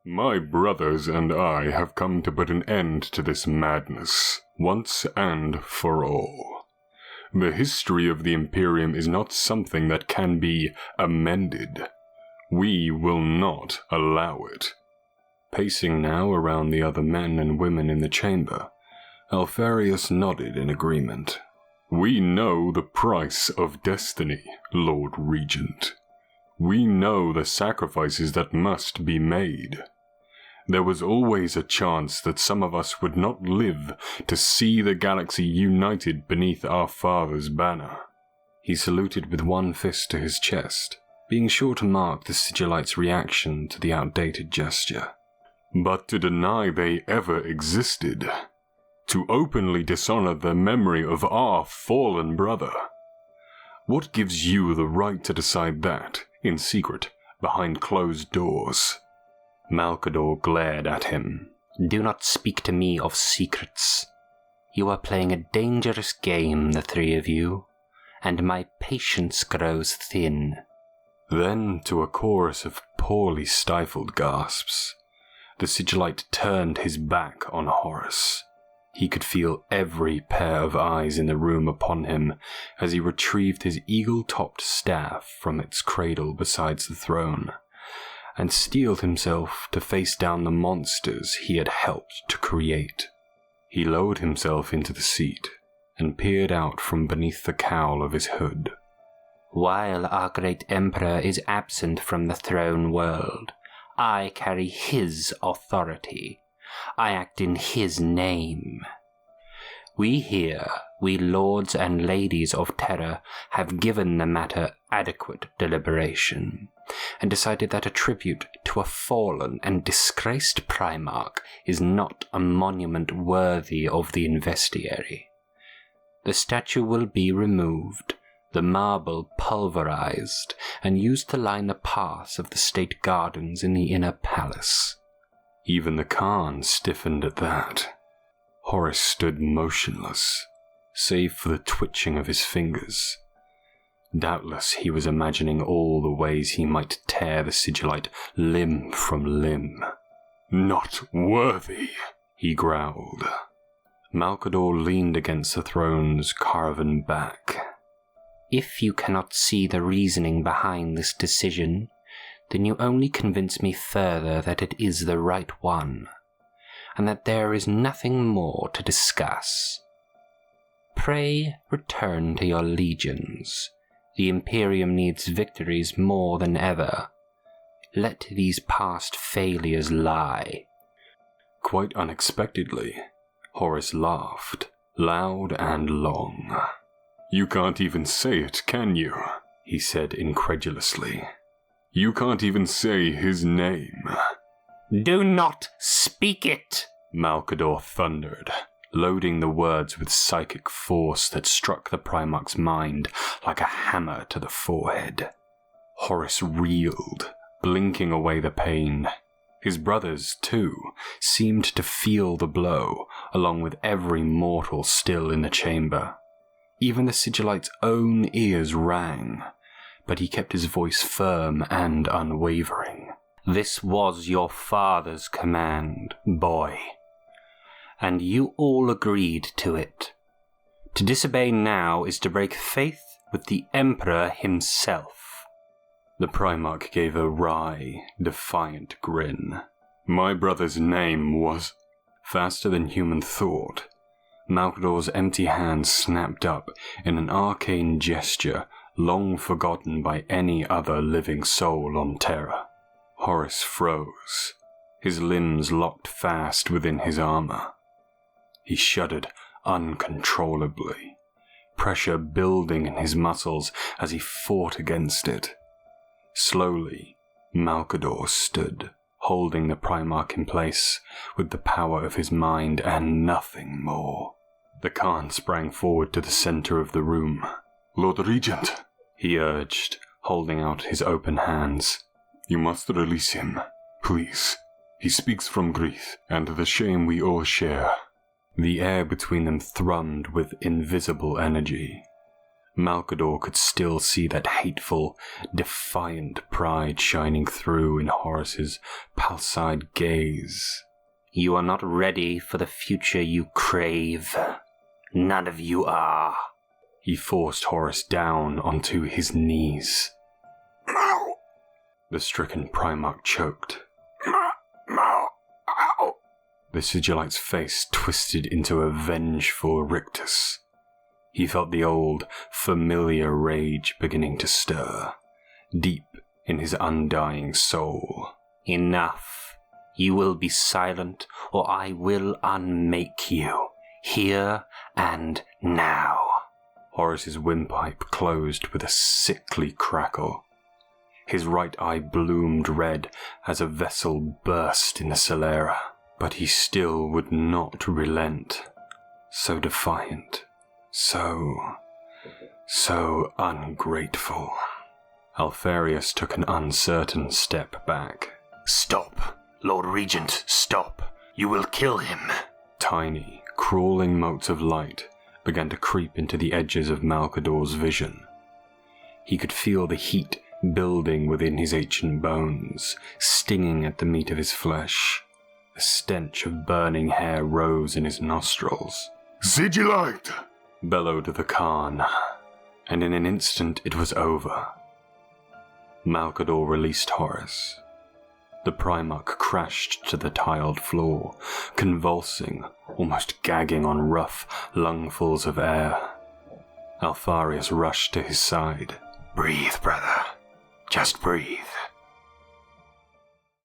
My brothers and I have come to put an end to this madness, once and for all. The history of the Imperium is not something that can be amended. We will not allow it. Pacing now around the other men and women in the chamber, Alfarius nodded in agreement. We know the price of destiny, Lord Regent. We know the sacrifices that must be made. There was always a chance that some of us would not live to see the galaxy united beneath our father's banner. He saluted with one fist to his chest, being sure to mark the Sigillite's reaction to the outdated gesture. But to deny they ever existed, to openly dishonor the memory of our fallen brother, what gives you the right to decide that, in secret, behind closed doors? Malcador glared at him. Do not speak to me of secrets. You are playing a dangerous game, the three of you, and my patience grows thin. Then, to a chorus of poorly stifled gasps, the Sigillite turned his back on Horus. He could feel every pair of eyes in the room upon him as he retrieved his eagle-topped staff from its cradle beside the throne, and steeled himself to face down the monsters he had helped to create. He lowered himself into the seat and peered out from beneath the cowl of his hood. While our great Emperor is absent from the throne world, I carry his authority. I act in his name. We here, we lords and ladies of terror, have given the matter adequate deliberation, and decided that a tribute to a fallen and disgraced Primarch is not a monument worthy of the Investiary. The statue will be removed, the marble pulverized, and used to line the paths of the state gardens in the inner palace. Even the Khan stiffened at that. Horus stood motionless, save for the twitching of his fingers. Doubtless he was imagining all the ways he might tear the Sigillite limb from limb. Not worthy, he growled. Malcador leaned against the throne's carven back. If you cannot see the reasoning behind this decision, then you only convince me further that it is the right one, and that there is nothing more to discuss. Pray return to your legions. The Imperium needs victories more than ever. Let these past failures lie. Quite unexpectedly, Horus laughed, loud and long. You can't even say it, can you? He said incredulously. You can't even say his name. Do not speak it, Malcador thundered, loading the words with psychic force that struck the Primarch's mind like a hammer to the forehead. Horus reeled, blinking away the pain. His brothers, too, seemed to feel the blow, along with every mortal still in the chamber. Even the Sigillite's own ears rang, but he kept his voice firm and unwavering. This was your father's command, boy, and you all agreed to it. To disobey now is to break faith with the Emperor himself. The Primarch gave a wry, defiant grin. My brother's name was... Faster than human thought, Malcador's empty hand snapped up in an arcane gesture long forgotten by any other living soul on Terra. Horus froze, his limbs locked fast within his armor. He shuddered uncontrollably, pressure building in his muscles as he fought against it. Slowly, Malcador stood, holding the Primarch in place with the power of his mind and nothing more. The Khan sprang forward to the center of the room. Lord Regent, he urged, holding out his open hands. You must release him, please. He speaks from grief and the shame we all share. The air between them thrummed with invisible energy. Malcador could still see that hateful, defiant pride shining through in Horus's pulsed gaze. You are not ready for the future you crave. None of you are. He forced Horus down onto his knees. Mal! The stricken Primarch choked. Mal! Ow! The Sigillite's face twisted into a vengeful rictus. He felt the old, familiar rage beginning to stir, deep in his undying soul. Enough. You will be silent, or I will unmake you, here and now. Horus's windpipe closed with a sickly crackle. His right eye bloomed red as a vessel burst in the Solera, but he still would not relent. So defiant, so ungrateful. Alpharius took an uncertain step back. Stop, Lord Regent, stop. You will kill him. Tiny, crawling motes of light began to creep into the edges of Malcador's vision. He could feel the heat building within his ancient bones, stinging at the meat of his flesh. A stench of burning hair rose in his nostrils. Sigillite! Bellowed the Khan, and in an instant it was over. Malcador released Horus. The Primarch crashed to the tiled floor, convulsing, almost gagging on rough lungfuls of air. Alpharius rushed to his side. Breathe, brother. Just breathe.